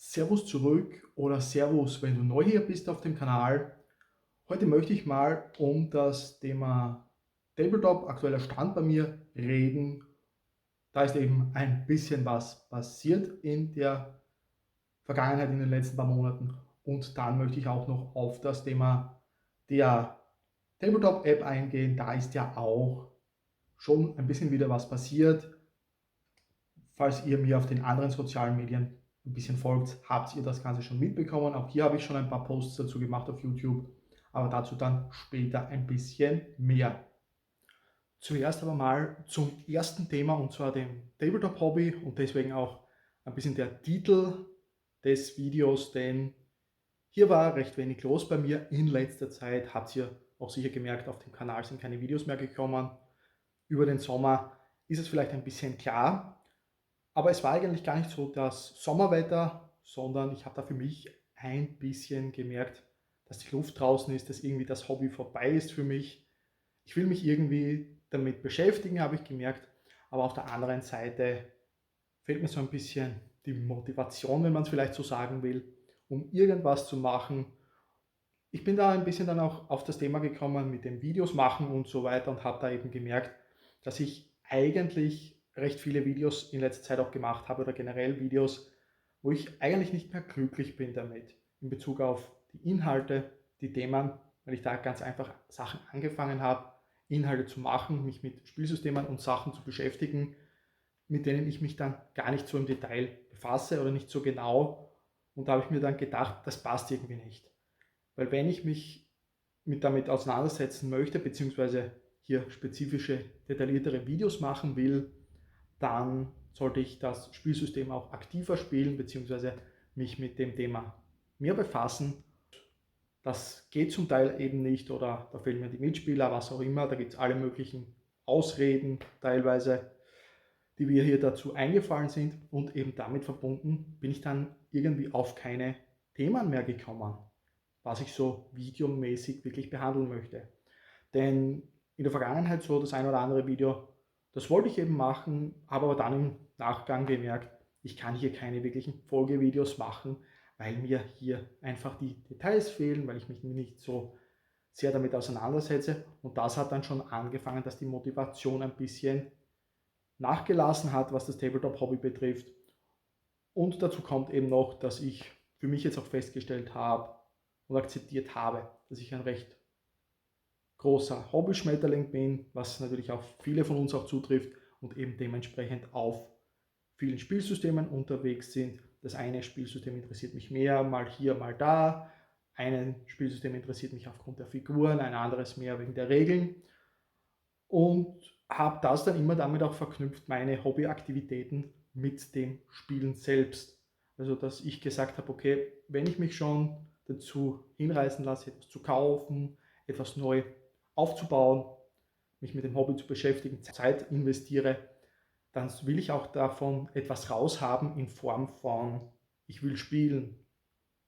Servus zurück oder Servus, wenn du neu hier bist auf dem Kanal. Heute möchte ich mal um das Thema Tabletop, aktueller Stand bei mir, reden. Da ist eben ein bisschen was passiert in der Vergangenheit, in den letzten paar Monaten. Und dann möchte ich auch noch auf das Thema der Tabletop-App eingehen. Da ist ja auch schon ein bisschen wieder was passiert. Falls ihr mir auf den anderen sozialen Medien ein bisschen folgt, habt ihr das Ganze schon mitbekommen. Auch hier habe ich schon ein paar Posts dazu gemacht auf YouTube, aber dazu dann später ein bisschen mehr. Zuerst aber mal zum ersten Thema, und zwar dem Tabletop-Hobby, und deswegen auch ein bisschen der Titel des Videos, denn hier war recht wenig los bei mir in letzter Zeit. Habt ihr auch sicher gemerkt, auf dem Kanal sind keine Videos mehr gekommen. Über den Sommer ist es vielleicht ein bisschen klar, aber es war eigentlich gar nicht so das Sommerwetter, sondern ich habe da für mich ein bisschen gemerkt, dass die Luft draußen ist, dass irgendwie das Hobby vorbei ist für mich. Ich will mich irgendwie damit beschäftigen, habe ich gemerkt, aber auf der anderen Seite fehlt mir so ein bisschen die Motivation, wenn man es vielleicht so sagen will, um irgendwas zu machen. Ich bin da ein bisschen dann auch auf das Thema gekommen mit dem Videos machen und so weiter und habe da eben gemerkt, dass ich eigentlich recht viele Videos in letzter Zeit auch gemacht habe oder generell Videos, wo ich eigentlich nicht mehr glücklich bin damit in Bezug auf die Inhalte, die Themen, weil ich da ganz einfach Sachen angefangen habe, Inhalte zu machen, mich mit Spielsystemen und Sachen zu beschäftigen, mit denen ich mich dann gar nicht so im Detail befasse oder nicht so genau. Und da habe ich mir dann gedacht, das passt irgendwie nicht. Weil wenn ich mich damit auseinandersetzen möchte, beziehungsweise hier spezifische, detailliertere Videos machen will, dann sollte ich das Spielsystem auch aktiver spielen, beziehungsweise mich mit dem Thema mehr befassen. Das geht zum Teil eben nicht oder da fehlen mir die Mitspieler, was auch immer. Da gibt es alle möglichen Ausreden teilweise, die mir hier dazu eingefallen sind, und eben damit verbunden bin ich dann irgendwie auf keine Themen mehr gekommen, was ich so videomäßig wirklich behandeln möchte. Denn in der Vergangenheit so das ein oder andere Video, das wollte ich eben machen, habe aber dann im Nachgang gemerkt, ich kann hier keine wirklichen Folgevideos machen, weil mir hier einfach die Details fehlen, weil ich mich nicht so sehr damit auseinandersetze. Und das hat dann schon angefangen, dass die Motivation ein bisschen nachgelassen hat, was das Tabletop-Hobby betrifft. Und dazu kommt eben noch, dass ich für mich jetzt auch festgestellt habe und akzeptiert habe, dass ich ein recht großer Hobbyschmetterling bin, was natürlich auf viele von uns auch zutrifft und eben dementsprechend auf vielen Spielsystemen unterwegs sind. Das eine Spielsystem interessiert mich mehr, mal hier, mal da. Ein Spielsystem interessiert mich aufgrund der Figuren, ein anderes mehr wegen der Regeln. Und habe das dann immer damit auch verknüpft, meine Hobbyaktivitäten mit dem Spielen selbst. Also dass ich gesagt habe, okay, wenn ich mich schon dazu hinreißen lasse, etwas zu kaufen, etwas neu aufzubauen, mich mit dem Hobby zu beschäftigen, Zeit investiere, dann will ich auch davon etwas raushaben in Form von, ich will spielen.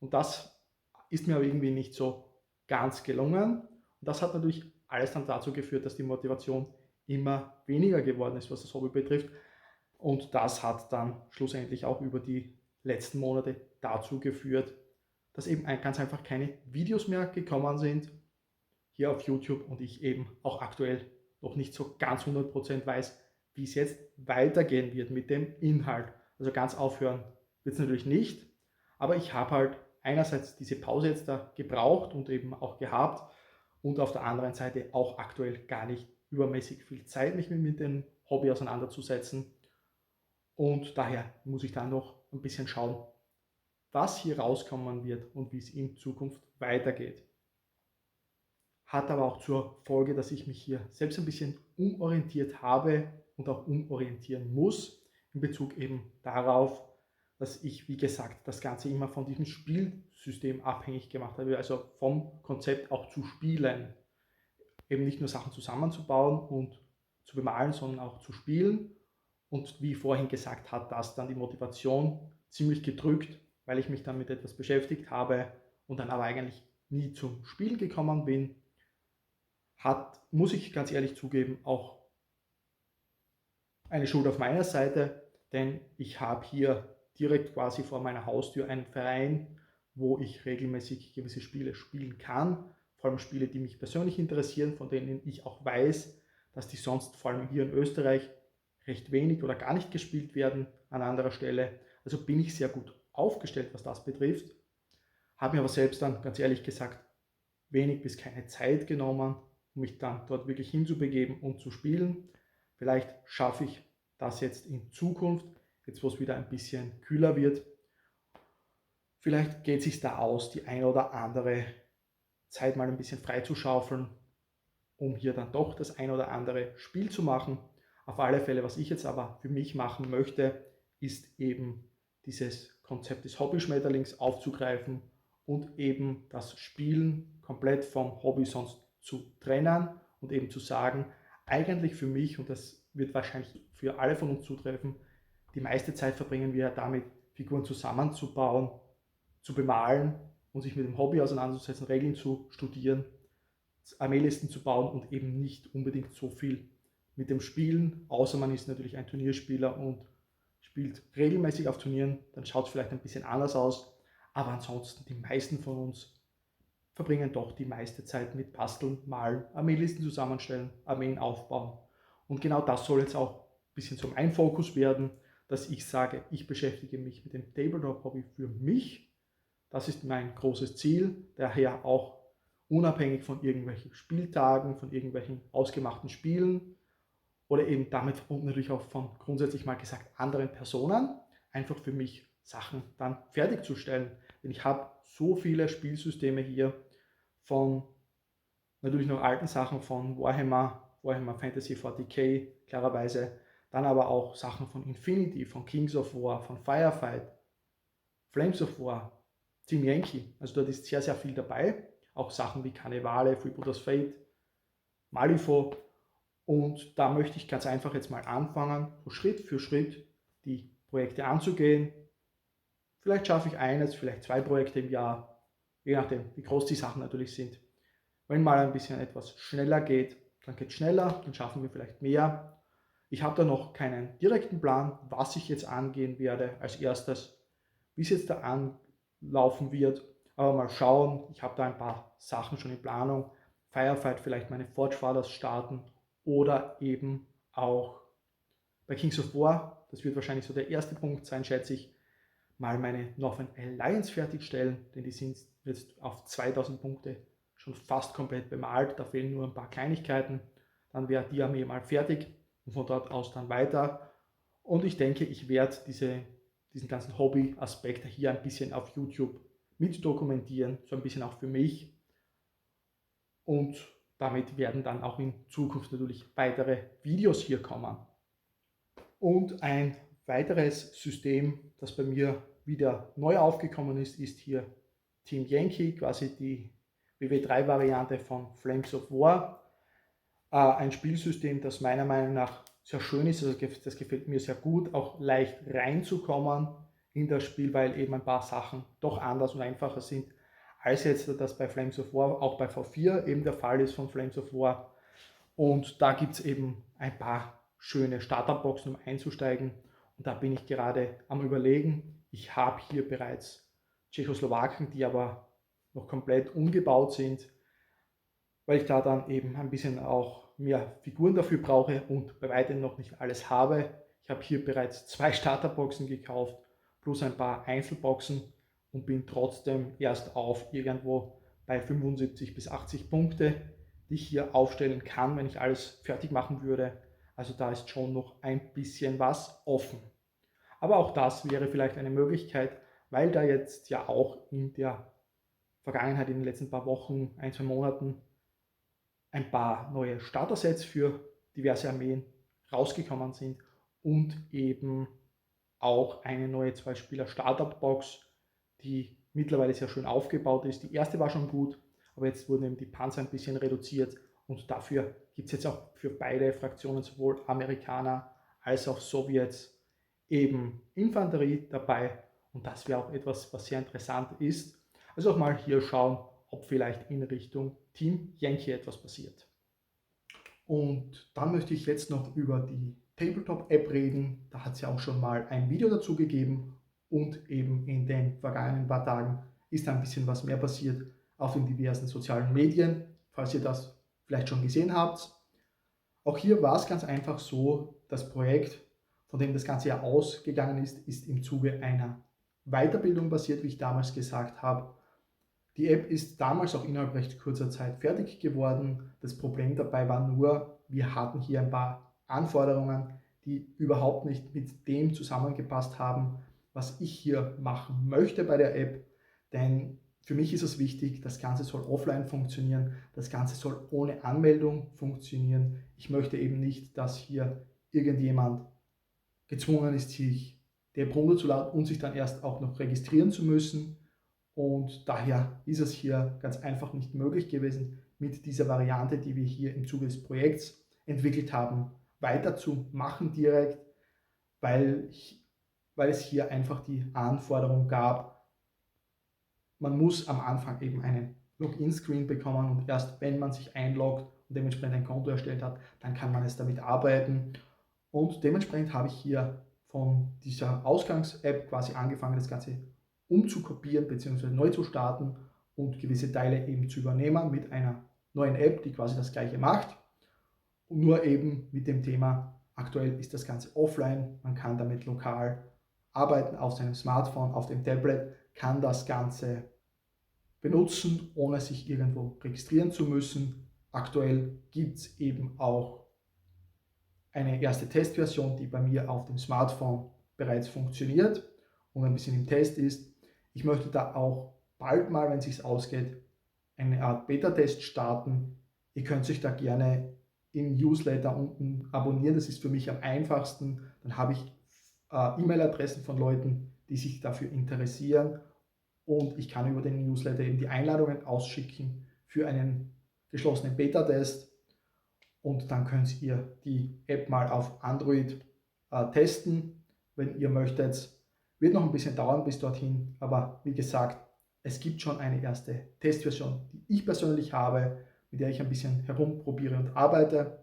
Und das ist mir aber irgendwie nicht so ganz gelungen. Und das hat natürlich alles dann dazu geführt, dass die Motivation immer weniger geworden ist, was das Hobby betrifft. Und das hat dann schlussendlich auch über die letzten Monate dazu geführt, dass eben ganz einfach keine Videos mehr gekommen sind hier auf YouTube und ich eben auch aktuell noch nicht so ganz 100% weiß, wie es jetzt weitergehen wird mit dem Inhalt. Also ganz aufhören wird es natürlich nicht, aber ich habe halt einerseits diese Pause jetzt da gebraucht und eben auch gehabt und auf der anderen Seite auch aktuell gar nicht übermäßig viel Zeit, mich mit dem Hobby auseinanderzusetzen, und daher muss ich dann noch ein bisschen schauen, was hier rauskommen wird und wie es in Zukunft weitergeht. Hat aber auch zur Folge, dass ich mich hier selbst ein bisschen umorientiert habe und auch umorientieren muss in Bezug eben darauf, dass ich, wie gesagt, das Ganze immer von diesem Spielsystem abhängig gemacht habe, also vom Konzept auch zu spielen. Eben nicht nur Sachen zusammenzubauen und zu bemalen, sondern auch zu spielen. Und wie vorhin gesagt, hat das dann die Motivation ziemlich gedrückt, weil ich mich dann mit etwas beschäftigt habe und dann aber eigentlich nie zum Spiel gekommen bin. Hat, muss ich ganz ehrlich zugeben, auch eine Schuld auf meiner Seite, denn ich habe hier direkt quasi vor meiner Haustür einen Verein, wo ich regelmäßig gewisse Spiele spielen kann. Vor allem Spiele, die mich persönlich interessieren, von denen ich auch weiß, dass die sonst vor allem hier in Österreich recht wenig oder gar nicht gespielt werden an anderer Stelle. Also bin ich sehr gut aufgestellt, was das betrifft. Habe mir aber selbst dann ganz ehrlich gesagt wenig bis keine Zeit genommen, um mich dann dort wirklich hinzubegeben und zu spielen. Vielleicht schaffe ich das jetzt in Zukunft, jetzt wo es wieder ein bisschen kühler wird. Vielleicht geht es sich da aus, die eine oder andere Zeit mal ein bisschen freizuschaufeln, um hier dann doch das ein oder andere Spiel zu machen. Auf alle Fälle, was ich jetzt aber für mich machen möchte, ist eben dieses Konzept des Hobby-Schmetterlings aufzugreifen und eben das Spielen komplett vom Hobby sonst zu trennen und eben zu sagen, eigentlich für mich, und das wird wahrscheinlich für alle von uns zutreffen, die meiste Zeit verbringen wir damit, Figuren zusammenzubauen, zu bemalen und sich mit dem Hobby auseinanderzusetzen, Regeln zu studieren, Armeelisten zu bauen und eben nicht unbedingt so viel mit dem Spielen, außer man ist natürlich ein Turnierspieler und spielt regelmäßig auf Turnieren, dann schaut es vielleicht ein bisschen anders aus, aber ansonsten die meisten von uns verbringen doch die meiste Zeit mit Basteln, Malen, Armeelisten zusammenstellen, Armeen aufbauen. Und genau das soll jetzt auch ein bisschen so mein Fokus werden, dass ich sage, ich beschäftige mich mit dem Tabletop-Hobby für mich. Das ist mein großes Ziel, daher auch unabhängig von irgendwelchen Spieltagen, von irgendwelchen ausgemachten Spielen oder eben damit verbunden natürlich auch von grundsätzlich mal gesagt anderen Personen, einfach für mich Sachen dann fertigzustellen. Denn ich habe so viele Spielsysteme hier von natürlich noch alten Sachen von Warhammer Fantasy 40k, klarerweise, dann aber auch Sachen von Infinity, von Kings of War, von Firefight, Flames of War, Team Yankee. Also dort ist sehr, sehr viel dabei. Auch Sachen wie Karnevale, Freebooters Fate, Malifaux. Und da möchte ich ganz einfach jetzt mal anfangen, so Schritt für Schritt die Projekte anzugehen. Vielleicht schaffe ich eines, vielleicht 2 Projekte im Jahr, je nachdem, wie groß die Sachen natürlich sind. Wenn mal ein bisschen etwas schneller geht, dann geht es schneller, dann schaffen wir vielleicht mehr. Ich habe da noch keinen direkten Plan, was ich jetzt angehen werde als erstes, wie es jetzt da anlaufen wird. Aber mal schauen, ich habe da ein paar Sachen schon in Planung. Firefight vielleicht meine Forge Fathers starten oder eben auch bei Kings of War, das wird wahrscheinlich so der erste Punkt sein, schätze ich, mal meine Northern Alliance fertigstellen, denn die sind jetzt auf 2000 Punkte schon fast komplett bemalt, da fehlen nur ein paar Kleinigkeiten, dann wäre die Armee mal fertig und von dort aus dann weiter. Und ich denke, ich werde diesen ganzen Hobby-Aspekt hier ein bisschen auf YouTube mit dokumentieren, so ein bisschen auch für mich. Und damit werden dann auch in Zukunft natürlich weitere Videos hier kommen. Und ein weiteres System, das bei mir wieder neu aufgekommen ist, ist hier Team Yankee, quasi die WW3-Variante von Flames of War. Ein Spielsystem, das meiner Meinung nach sehr schön ist, also das gefällt mir sehr gut, auch leicht reinzukommen in das Spiel, weil eben ein paar Sachen doch anders und einfacher sind, als jetzt das bei Flames of War, auch bei V4 eben der Fall ist von Flames of War. Und da gibt es eben ein paar schöne Starterboxen, um einzusteigen. Und da bin ich gerade am Überlegen. Ich habe hier bereits Tschechoslowaken, die aber noch komplett umgebaut sind, weil ich da dann eben ein bisschen auch mehr Figuren dafür brauche und bei weitem noch nicht alles habe. Ich habe hier bereits 2 Starterboxen gekauft, plus ein paar Einzelboxen und bin trotzdem erst auf irgendwo bei 75 bis 80 Punkte, die ich hier aufstellen kann, wenn ich alles fertig machen würde. Also da ist schon noch ein bisschen was offen. Aber auch das wäre vielleicht eine Möglichkeit, weil da jetzt ja auch in der Vergangenheit, in den letzten paar Wochen, 1, 2 Monaten, ein paar neue Starter-Sets für diverse Armeen rausgekommen sind und eben auch eine neue 2-Spieler-Startup-Box, die mittlerweile sehr schön aufgebaut ist. Die erste war schon gut, aber jetzt wurden eben die Panzer ein bisschen reduziert und dafür gibt es jetzt auch für beide Fraktionen, sowohl Amerikaner als auch Sowjets, eben Infanterie dabei und das wäre auch etwas, was sehr interessant ist. Also auch mal hier schauen, ob vielleicht in Richtung Team Yankee etwas passiert. Und dann möchte ich jetzt noch über die Tabletop-App reden. Da hat es ja auch schon mal ein Video dazu gegeben. und eben in den vergangenen paar Tagen ist ein bisschen was mehr passiert auf den diversen sozialen Medien, falls ihr das vielleicht schon gesehen habt. Auch hier war es ganz einfach so, das Projekt, von dem das Ganze ja ausgegangen ist im Zuge einer Weiterbildung basiert, wie ich damals gesagt habe. Die App ist damals auch innerhalb recht kurzer Zeit fertig geworden. Das Problem dabei war nur, wir hatten hier ein paar Anforderungen, die überhaupt nicht mit dem zusammengepasst haben, was ich hier machen möchte bei der App. Denn für mich ist es wichtig, das Ganze soll offline funktionieren, das Ganze soll ohne Anmeldung funktionieren. Ich möchte eben nicht, dass hier irgendjemand gezwungen ist, sich die App runterzuladen und sich dann erst auch noch registrieren zu müssen. Und daher ist es hier ganz einfach nicht möglich gewesen, mit dieser Variante, die wir hier im Zuge des Projekts entwickelt haben, weiterzumachen direkt, weil, weil es hier einfach die Anforderung gab, man muss am Anfang eben einen Login-Screen bekommen und erst wenn man sich einloggt und dementsprechend ein Konto erstellt hat, dann kann man es damit arbeiten. Und dementsprechend habe ich hier von dieser Ausgangs-App quasi angefangen, das Ganze umzukopieren bzw. neu zu starten und gewisse Teile eben zu übernehmen mit einer neuen App, die quasi das gleiche macht. Und nur eben mit dem Thema, aktuell ist das Ganze offline, man kann damit lokal arbeiten auf seinem Smartphone, auf dem Tablet, kann das Ganze benutzen, ohne sich irgendwo registrieren zu müssen. Aktuell gibt es eben auch eine erste Testversion, die bei mir auf dem Smartphone bereits funktioniert und ein bisschen im Test ist. Ich möchte da auch bald mal, wenn es sich ausgeht, eine Art Beta-Test starten. Ihr könnt euch da gerne im Newsletter unten abonnieren, das ist für mich am einfachsten. Dann habe ich E-Mail-Adressen von Leuten, die sich dafür interessieren und ich kann über den Newsletter eben die Einladungen ausschicken für einen geschlossenen Beta-Test und dann könnt ihr die App mal auf Android testen, wenn ihr möchtet. Wird noch ein bisschen dauern bis dorthin, aber wie gesagt, es gibt schon eine erste Testversion, die ich persönlich habe, mit der ich ein bisschen herumprobiere und arbeite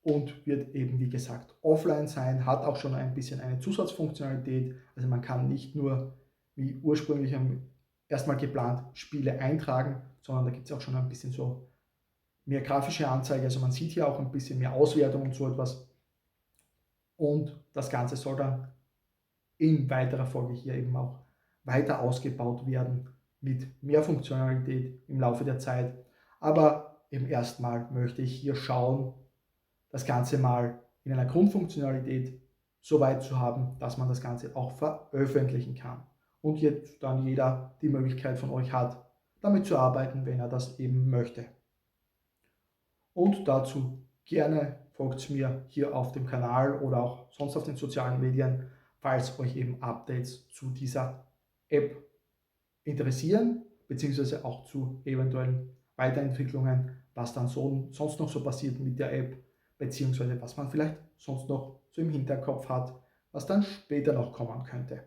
und wird eben, wie gesagt, offline sein, hat auch schon ein bisschen eine Zusatzfunktionalität. Also man kann nicht nur, wie ursprünglich erstmal geplant, Spiele eintragen, sondern da gibt es auch schon ein bisschen so mehr grafische Anzeige. Also man sieht hier auch ein bisschen mehr Auswertung und so etwas. Und das Ganze soll dann in weiterer Folge hier eben auch weiter ausgebaut werden mit mehr Funktionalität im Laufe der Zeit. Aber eben erstmal möchte ich hier schauen, das Ganze mal in einer Grundfunktionalität so weit zu haben, dass man das Ganze auch veröffentlichen kann. Und jetzt dann jeder die Möglichkeit von euch hat, damit zu arbeiten, wenn er das eben möchte. Und dazu gerne folgt mir hier auf dem Kanal oder auch sonst auf den sozialen Medien, falls euch eben Updates zu dieser App interessieren, beziehungsweise auch zu eventuellen Weiterentwicklungen, was dann sonst noch so passiert mit der App, beziehungsweise was man vielleicht sonst noch so im Hinterkopf hat, was dann später noch kommen könnte.